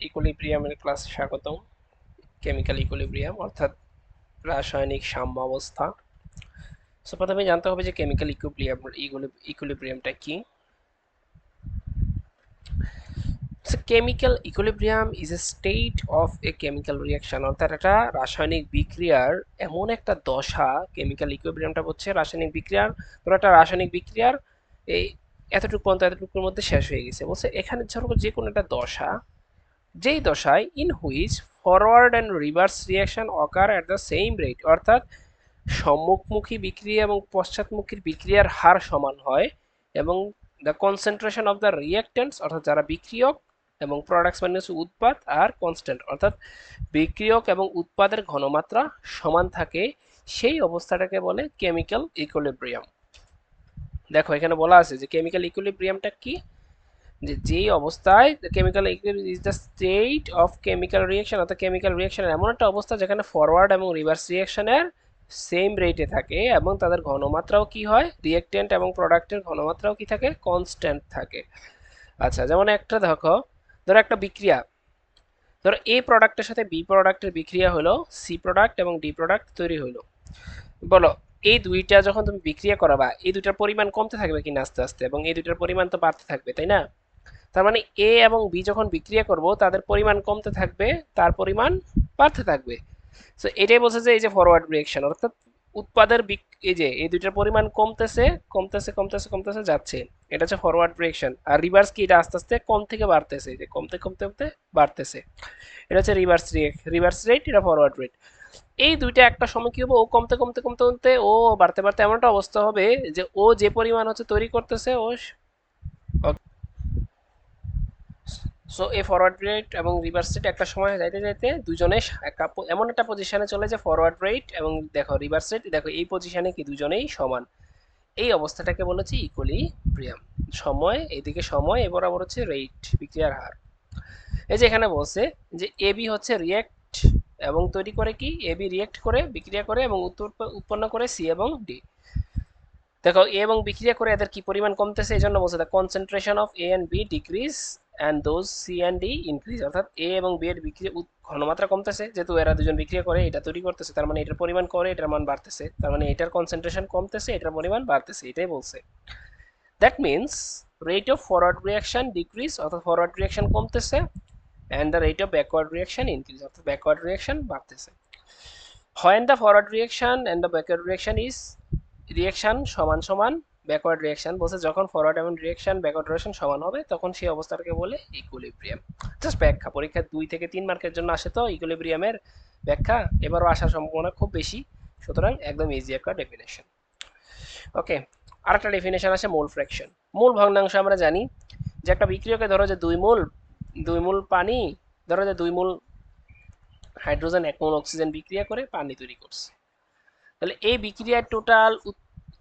ইকুইলিব্রিয়ামের ক্লাসে স্বাগতম। Chemical equilibrium অর্থাৎ রাসায়নিক সাম্যাবস্থা। সো প্রথমে জানতে হবে যে কেমিক্যাল ইকুইলিব্রিয়ামটা কি। So chemical equilibrium is a state of a chemical reaction, অর্থাৎ একটা রাসায়নিক বিক্রিয়ার এমন একটা দশা। কেমিক্যাল ইকুইলিব্রিয়ামটা হচ্ছে রাসায়নিক বিক্রিয়ার, ধরো একটা রাসায়নিক বিক্রিয়ার এই এতটুকু পর্যন্ত এতটুকুর মধ্যে শেষ হয়ে গেছে, বলছে এখানে ধরো যে কোনো একটা দশা, যেই দশায় in which forward and reverse reaction occur at the same rate, অর্থাৎ সম্মুখমুখী বিক্রিয়া এবং পশ্চাৎমুখী বিক্রিয়ার হার সমান হয়, এবং দ্য কনসেন্ট্রেশন অফ দ্য রিয়াক্টেন্টস অর্থাৎ যারা বিক্রিয়ক এবং প্রোডাক্টস মানে হচ্ছে উৎপাদ আর কনস্ট্যান্ট অর্থাৎ বিক্রিয়ক এবং উৎপাদের ঘনমাত্রা সমান থাকে, সেই অবস্থাটাকে বলে কেমিক্যাল ইকুইলিব্রিয়াম। দেখো এখানে বলা আছে যে কেমিক্যাল ইকুইলিব্রিয়ামটা কি, যে যেই অবস্থায় chemical equilibrium is the state of chemical reaction, অর্থাৎ কেমিক্যাল রিঅ্যাকশনের এমন একটা অবস্থা যেখানে ফরওয়ার্ড এবং রিভার্স রিঅ্যাকশনের সেম রেটে থাকে এবং তাদের ঘনমাত্রাও কি হয়, রিঅ্যাকটেন্ট এবং প্রোডাক্টের ঘনমাত্রাও কি থাকে, কনস্ট্যান্ট থাকে। আচ্ছা, যেমন একটা দেখো, ধরো একটা বিক্রিয়া, ধরো এ প্রোডাক্টের সাথে বি প্রোডাক্টের বিক্রিয়া হলো, সি প্রোডাক্ট এবং ডি প্রোডাক্ট তৈরি হলো। বলো এই দুইটা যখন তুমি বিক্রিয়া করাবা, এই দুইটার পরিমাণ কমতে থাকবে কিনা আস্তে আস্তে, এবং এই দুইটার পরিমাণ তো বাড়তে থাকবে, তাই না? তার মানে এ এবং বি যখন বিক্রিয়া করব তাদের পরিমাণ কমতে থাকবে, তার পরিমাণ বাড়তে থাকবে। সো এটাই বলছে যে এই যে ফরওয়ার্ড রিঅ্যাকশন, অর্থাৎ উৎপাদের এই যে এই দুইটার পরিমাণ কমতেছে কমতেছে কমতেছে কমতেছে যাচ্ছে, এটা হচ্ছে ফরওয়ার্ড রিঅ্যাকশন। আর রিভার্স কি, এটা আস্তে আস্তে কম থেকে বাড়তেছে, যে কমতে কমতে কমতে বাড়তেছে, এটা হচ্ছে রিভার্স রেট, এটা ফরওয়ার্ড রেট। এই দুইটা একটা সময় কি হবে, ও কমতে কমতে কমতে কমতে ও বাড়তে বাড়তে এমন একটা অবস্থা হবে যে ও যে পরিমাণ হচ্ছে তৈরি করতেছে ও, সো এই ফরওয়ার্ড রেট এবং রিভার্স রেট একটা সময় যাইতে যাইতে দুজনে এমন একটা পজিশনে চলে যে ফরওয়ার্ড রেট এবং দেখো রিভার্স রেট, দেখো এই পজিশনে কি দুজনেই সমান। এই অবস্থাটাকে বলেছি ইকুইলিব্রিয়াম। সময় এইদিকে সময়, এ বরাবর হচ্ছে রেট, বিক্রিয়ার হার। এই যে এখানে বলছে যে এবি হচ্ছে রিয়েক্ট এবং তৈরি করে কি, এবি রিয়েক্ট করে বিক্রিয়া করে এবং উৎপন্ন করে সি এবং ডি। দেখো এ এবং বিক্রিয়া করে এদের কি পরিমাণ কমতেছে, এই জন্য বলছে the concentration of A and B decrease and those C and D increase, অর্থাৎ এ এবং বি এর বিক্রিয়া ঘনমাত্রা কমতেছে, যেহেতু এরা দুজন বিক্রিয়া করে এটা তৈরি করতেছে, তার মানে এটার পরিমাণ করে এটার মান বাড়তেছে, তার মানে এটার কনসেন্ট্রেশন কমতেছে এটার পরিমাণ বাড়তেছে, এটাই বলছে। That means rate of forward reaction decrease, অর্থাৎ ফরওয়ার্ড রিয়াকশন কমতেছে, and the rate of backward reaction increase, অর্থাৎ ব্যাকওয়ার্ড রিয়াকশন বাড়তেছে। when the forward reaction and the backward reaction is reaction সমান সমান ব্যাকওয়ার্ড রিয়াকশন, বলছে যখন ফরওয়ার্ড এবং reaction backward reaction সমান হবে তখন সেই অবস্থাটাকে বলে ইকুইলিব্রিয়াম। জাস্ট ব্যাখ্যা, পরীক্ষা 2 থেকে 3 মার্কের জন্য আসে তো ইকুইলিব্রিয়ামের ব্যাখ্যা, এবারও আসার সম্ভাবনা খুব বেশি, সুতরাং একদম ইজি একটা ডেফিনেশন। ওকে, আরেকটা ডেফিনেশন আছে মোল ফ্র্যাকশন। মূল ভগ্নাংশ আমরা জানি যে একটা বিক্রিয়কে ধরো যে 2 মোল পানি, ধরো যে 2 মোল হাইড্রোজেন 1 মোল অক্সিজেন বিক্রিয়া করে পানি তৈরি করছে, তাহলে এই বিক্রিয়ার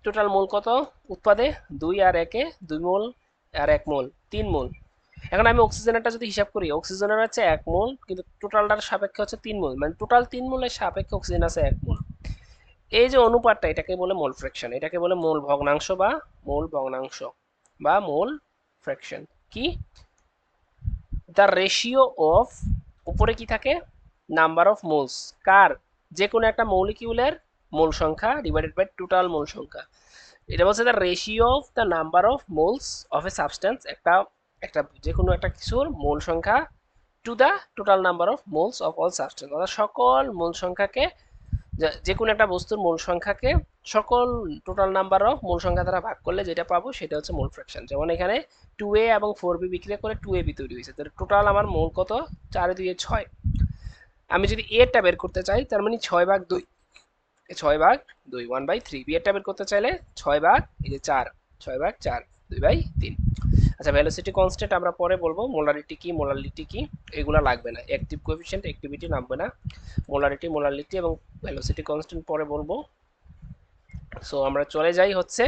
টোটাল মোল কত উৎপাদে, 2 আর 1 2 মোল আর 1 মোল 3 মোল। এখন আমি অক্সিজেনটা যদি হিসাব করি, অক্সিজেনের হচ্ছে 1 মোল, কিন্তু টোটালটার সাপেক্ষে হচ্ছে 3 মোল, মানে টোটাল 3 মোলের সাপেক্ষে অক্সিজেন আছে 1 মোল। এই যে অনুপাতটা, এটাকে বলে মোল ফ্র্যাকশন, এটাকে বলে মোল ভগ্নাংশ বা মোল ভগ্নাংশ বা মোল ফ্র্যাকশন। কি, দ্য রেশিও অফ, উপরে কি থাকে, নাম্বার অফ মোলস, কার, যে কোনো একটা মৌলিকিউলের মোল সংখ্যা ডিভাইডেড বাই টোটাল মোল সংখ্যা। এটা বলছে the ratio of the number of moles of A substance, একটা একটা যে কোনো একটা কিছুর মোল সংখ্যা to the total number of moles of all substance, অর্থাৎ সকল মোল সংখ্যাকে, যে কোনো একটা বস্তুর মোল সংখ্যাকে সকল টোটাল নাম্বার অফ মোল সংখ্যা দ্বারা ভাগ করলে যেটা পাবো সেটা হচ্ছে মোল ফ্র্যাকশন। যেমন এখানে 2a এবং 4b বিক্রিয়া করে 2ab তৈরি হয়েছে, তাহলে টোটাল আমার মোল কত, 4 2 6। আমি যদি এরটা বের করতে চাই, তার মানে 6/2, 6/2 1/3। বি এরটা বের করতে চাইলে 6 ভাগ এই যে 4, 6/4 2/3। আচ্ছা, ভ্যালোসিটি কনস্ট্যান্ট আমরা পরে বলবো, মোলারিটি কি এগুলা লাগবে না, অ্যাক্টিভ কোএফিসিয়েন্ট অ্যাক্টিভিটি লাগবে না, মোলারিটি এবং ভ্যালোসিটি কনস্ট্যান্ট পরে বলবো। সো আমরা চলে যাই হচ্ছে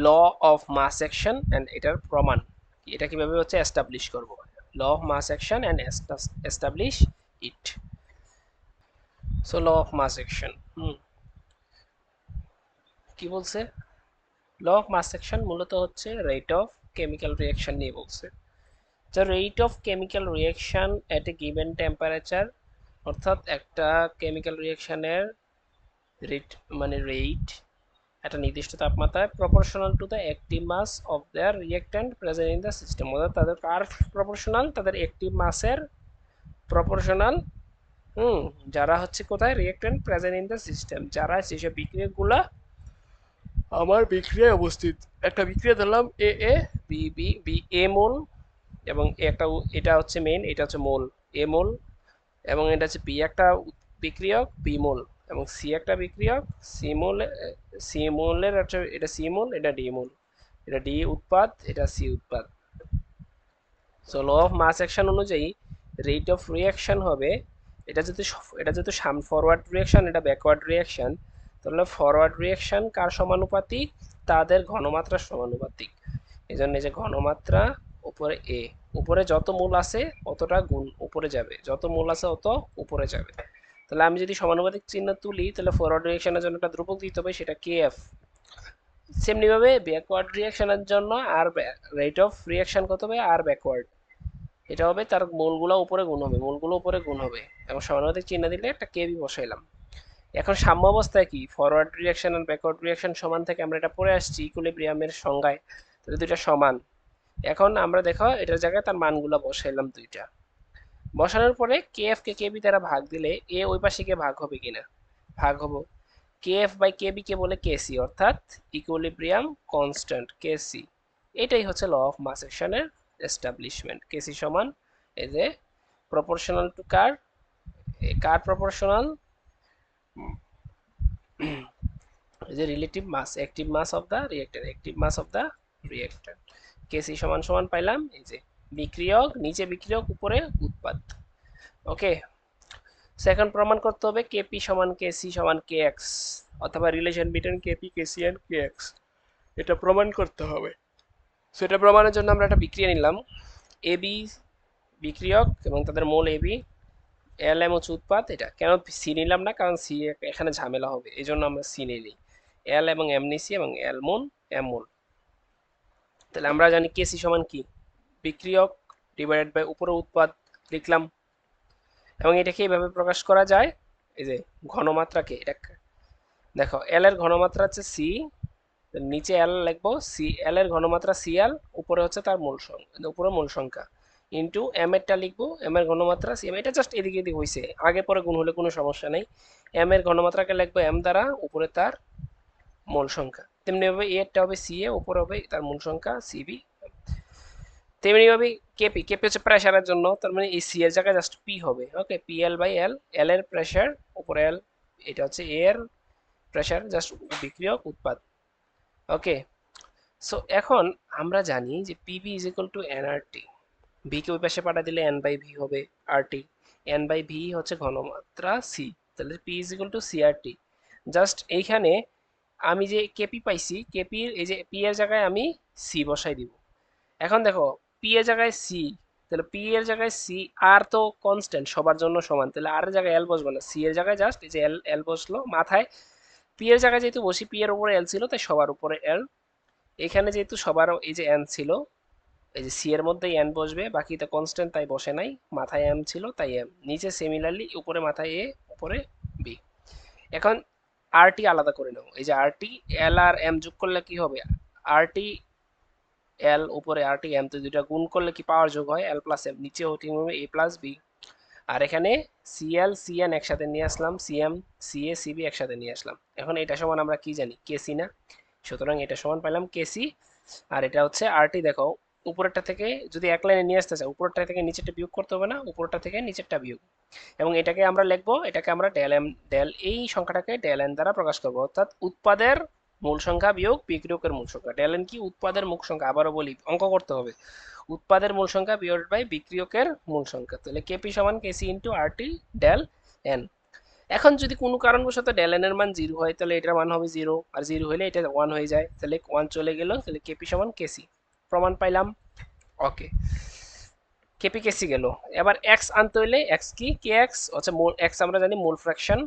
law of mass action and এটার প্রমাণ, এটা কিভাবে হচ্ছে এস্টাবলিশ করব, law of mass action and establish it. So law of mass action কি বলছে, ল অফ মাস অ্যাকশন মূলত হচ্ছে রেট অফ কেমিক্যাল রিঅ্যাকশন নিয়ে বলছে। the rate of chemical reaction at a given temperature, অর্থাৎ একটা কেমিক্যাল রিঅ্যাকশনের রেট মানে রেট একটা নির্দিষ্ট তাপমাত্রায় proportional to the active mass of their reactant present in the system, অর্থাৎ তাদের কার প্রপোর্শনাল, তাদের অ্যাক্টিভ মাসের প্রপোর্শনাল। যারা হচ্ছে কোথায় reactant present in the system, যারা যেসব বিক্রিয়াগুলা আমার বিক্রিয়ায় উপস্থিত। একটা বিক্রিয়া ধরলাম A A B B B A mole, এবং একটা এটা হচ্ছে মেন, এটা হচ্ছে মোল এ মোল, এবং এটা হচ্ছে বি একটা বিক্রিয়ক বি মোল, এবং সি একটা বিক্রিয়ক সি মোল। সি মোলের হচ্ছে এটা সি মোল, এটা ডি মোল, এটা ডি উৎপাদ, এটা সি উৎপাদ। So law of mass action অনুযায়ী রেট অফ রিয়াকশন হবে, এটা যেহেতু ফরওয়ার্ড রিয়াকশন, এটা ব্যাকওয়ার্ড রিয়াকশন, তাহলে ফরওয়ার্ড রিয়াকশন কার সমানুপাতিক, তাদের ঘনমাত্রার সমানুপাতিক। এই জন্য এই যে ঘনমাত্রা উপরে এ, উপরে যত মূল আছে অতটা গুণ উপরে যাবে, যত মূল আছে অত উপরে যাবে। তাহলে আমি যদি সমানুপাতিক চিহ্ন তুলি, তাহলে ফরওয়ার্ড রিয়াকশনের জন্য একটা ধ্রুবক দিতে হবে, সেটা কে এফ। সেমনিভাবে ব্যাকওয়ার্ড রিয়াকশনের জন্য আর রেট অফ রিয়াকশন কত হবে, আর ব্যাকওয়ার্ড, এটা হবে তার মোলগুলো উপরে গুণ হবে, মোলগুলো উপরে গুণ হবে, এবং সমানুপাতিক চিহ্ন দিলে একটা কেবি বসাইলাম। এখন সাম্য অবস্থায় কি, ফরওয়ার্ড রিয়াকশন আর ব্যাকওয়ার্ড রিয়াকশন সমান থেকে আমরা এটা পড়ে আসছি ইকুইলিব্রিয়ামের সংজ্ঞায়, তাহলে দুইটা সমান। এখন আমরা দেখো এটার জায়গায় তার মানগুলো বসাইলাম দুইটা, বসানোর পরে কে এফ কে কেবি দ্বারা ভাগ দিলে এ ওই পাশে গিয়ে ভাগ হবে কিনা, ভাগ হবো। কে এফ বাই কেবি কে বলে কেসি, অর্থাৎ ইকুইলিব্রিয়াম কনস্ট্যান্ট কেসি। এটাই হচ্ছে ল অফ মাস অ্যাকশনের এস্টাবলিশমেন্ট। কেসি সমান এই যে প্রপোর্শনাল টু কার, কার প্রপোর্শনাল, এই যে relative mass, active mass of the reactor, active mass of the reactor. K C সমান সমান পাইলাম এই যে বিক্রিয়ক নিচে বিক্রিয়ক উপরে উৎপাদ। ওকে, সেকেন্ড প্রমাণ করতে হবে কেপি সমান কেসি সমান কে এক্স, অথবা relation between Kp Kc and K x, এটা প্রমাণ করতে হবে। সেটা প্রমাণের জন্য আমরা একটা বিক্রিয়া নিলাম, এবি বিক্রিয়ক এবং তাদের মোল এবি, এল এম হচ্ছে উৎপাদ। এটা কেন সি নিলাম না, কারণ সি এখানে ঝামেলা হবে, এই জন্য আমরা সি নিই। এল এবং এম নিছি, এবং এল মোল এম মোল। তাহলে আমরা জানি কেসি সমান কি, বিক্রিয়ক ডিভাইডেড বাই উপরে উৎপাদ লিখলাম, এবং এটাকে এইভাবে প্রকাশ করা যায়, এই যে ঘনমাত্রাকে, এটা দেখো এল এর ঘনমাত্রা হচ্ছে সি, নিচে এল লিখবো, সি এল এর ঘনমাত্রা সি এল, উপরে হচ্ছে তার মূল সংখ্যা, উপরে মূল সংখ্যা, ইন্টু এম এরটা লিখবো, এম এর ঘনমাত্রা সি এম, এটা জাস্ট এদিকে এদিকে হয়েছে, আগে পরে গুণ হলে কোনো সমস্যা নেই। এম এর ঘনমাত্রাকে লিখবো এম দ্বারা, উপরে তার মূল সংখ্যা, তেমনি ভাবে এরটা হবে সি এ, উপরে হবে তার মূল সংখ্যা সিবি। তেমনি ভাবে কেপি, কেপি হচ্ছে প্রেসারের জন্য, তার মানে এই সি এর জায়গায় জাস্ট পি হবে। ওকে, পি এল বাই এল, এল এর প্রেসার উপরে এল, এটা হচ্ছে এ এর প্রেসার, জাস্ট বিক্রিয়ক উৎপাদ। ওকে, সো এখন আমরা জানি যে PB is equal to nRT, V K ওই পাশে পাঠা দিলে এন বাই ভি হবে আরটি, এন বাই ভি হচ্ছে ঘনমাত্রা সি, তাহলে P is equal to CRT. Just এইখানে আমি যে কেপি পাইছি, কেপির এই যে পি এর জায়গায় আমি সি বসাই দিব। এখন দেখো পি এর জায়গায় সি, তাহলে পি এর জায়গায় সি, আর তো কনস্ট্যান্ট সবার জন্য সমান, তাহলে আর এর জায়গায় এল বসবে না, সি এর জায়গায় জাস্ট এই যে এল এল বসলো মাথায়। পি এর জায়গায় যেহেতু বসি, পি এর উপরে এল ছিল তাই সবার উপরে এল, এখানে যেহেতু সবার এই যে এন ছিল, এই যে সি এর মধ্যেই এন বসবে, বাকিটা কনস্ট্যান্ট তাই বসে নাই, মাথায় এম ছিল তাই এম, নিচে সিমিলারলি উপরে মাথায় এ, উপরে বি। এখন আরটি আলাদা করে নাও, এই যে আরটি এল আর এম যোগ করলে কি হবে, আরটি এল উপরে আরটি এম, তো দুইটা গুণ করলে কি পাওয়ার যোগ হয়, এল প্লাস এম, নিচে ওটি হবে এ প্লাস বি। আর এখানে সিএল সিএন একসাথে নিয়ে আসলাম, সিএম সিএ সিবি একসাথে নিয়ে আসলাম। এখন এটা সমান আমরা কি জানি, কেসি না, সুতরাং এটা সমান পেলাম কেসি। আর এটা হচ্ছে আরটি, দেখো উপরেরটা থেকে যদি এক লাইনে নিয়ে আসতে চাই, উপরেরটা থেকে নিচেরটা বিয়োগ করতে হবে না, উপরেরটা থেকে নিচেরটা বিয়োগ, এবং এটাকে আমরা লিখবো, এটাকে আমরা ডেল এম ডেল, এই সংখ্যাটাকে ডেল এন দ্বারা প্রকাশ করবো, অর্থাৎ উৎপাদের মূল সংখ্যা বিয়োগ বিক্রিয়কের মূল সংখ্যা। ডেল এন কি, উৎপাদের মূল সংখ্যা, আবারও বলি অঙ্ক করতে হবে, উৎপাদের মূল সংখ্যা বিয়োগ বাই বিক্রিয়কের মূল সংখ্যা, তাহলে কেপি সমান কেসি ইন্টু আরটি ডেল এন। এখন যদি কোনো কারণবশত ডেল এন এর মান জিরো হয়, তাহলে এটার মান হবে জিরো, আর জিরো হলে এটা ওয়ান হয়ে যায়, তাহলে ওয়ান চলে গেল, তাহলে কেপি সমান কেসি, প্রমাণ পাইলাম। ওকে, কেপি কেসি গেল, এবার এক্স আনতে হইলে এক্স কি, কে এক্স হচ্ছে এক্স আমরা জানি মোল ফ্র্যাকশন,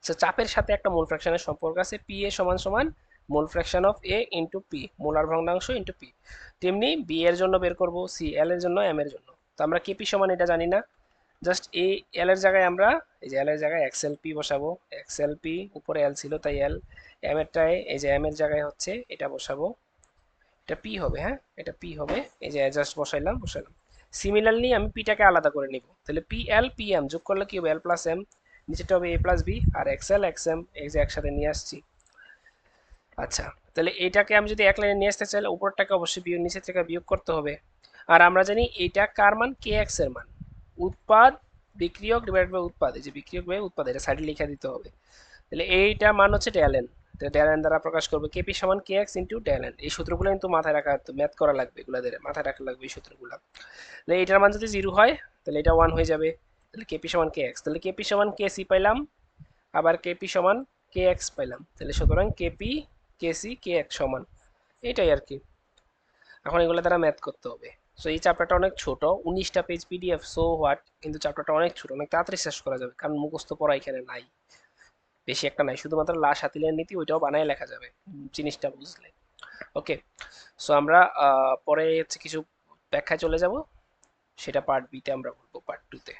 চাপের সাথে একটা মোল ফ্র্যাকশনের সম্পর্ক আছে, পি এ সমান সমান মোল fraction of A into P, molar ভগ্নাংশ ইন্টু পি। তেমনি বি এর জন্য বের করব সি, এল এর জন্য, এম এর জন্য। তো আমরা কেপি সমান এটা জানি না, জাস্ট এই এল এর জায়গায় আমরা এই যে এল এর জায়গায় এক্সএল পি বসাবো, এক্সএল পি উপরে এল ছিল তাই এল, এম এরটায় এই যে এম এর জায়গায় হচ্ছে এটা বসাবো, এটা পি হবে, হ্যাঁ এটা পি হবে, এই যে জাস্ট বসাইলাম। সিমিলারলি আমি পিটাকে আলাদা করে নিব, তাহলে পি এল পি এম যোগ করলে কি হবে এল প্লাস এম, নিচেটা হবে এ প্লাস বি, আর এক্সএল এক্স এম এই যে একসাথে নিয়ে আসছি। আচ্ছা, তাহলে এইটাকে আমি যদি এক লাইনে নিয়ে আসতে চাইলে উপরটাকে অবশ্যই বিয়োগ, নিচের থেকে বিয়োগ করতে হবে। আর আমরা জানি এইটা কার মান, কে এক্স এর মান, উৎপাদ বিক্রিয়ক ডিভাইড বাই উৎপাদ, এই যে বিক্রিয়ক বাই উৎপাদ এটা সাইডে লিখে দিতে হবে। তাহলে এইটা মান হচ্ছে ডেলেন, তো ডেলেন দ্বারা প্রকাশ করবে কেপি সমান কে এক্স ইন্টু ডেলেন। এই সূত্রগুলো কিন্তু মাথায় রাখা, ম্যাথ করা লাগবে, এগুলো মাথায় রাখা লাগবে এই সূত্রগুলো। তাহলে এইটার মান যদি 0 হয় তাহলে এটা 1 হয়ে যাবে, তাহলে কেপি সমান কে এক্স, তাহলে কেপি সমান কে সি পাইলাম, আবার কেপি সমান কে এক্স পাইলাম, তাহলে সুতরাং KP K C K x সমান, এটাই আর কি। এখন এগুলো দ্বারা ম্যাথ করতে হবে। সো এই চ্যাপ্টারটা অনেক ছোট, 19টা পেজ পিডিএফ, সো হোয়াট, কিন্তু চ্যাপ্টারটা অনেক ছোট, অনেক তাড়াতাড়ি শেষ করা যাবে কারণ মুখস্থ পড়া এখানে নাই, বেশি একটা নাই, শুধুমাত্র লাশ হাতিলের নীতি ওইটাও বানায় লেখা যাবে জিনিসটা বুঝলে। ওকে, সো আমরা পরে হচ্ছে কিছু ব্যাখ্যায় চলে যাব, সেটা পার্ট বিতে আমরা বলবো, পার্ট 2 তে।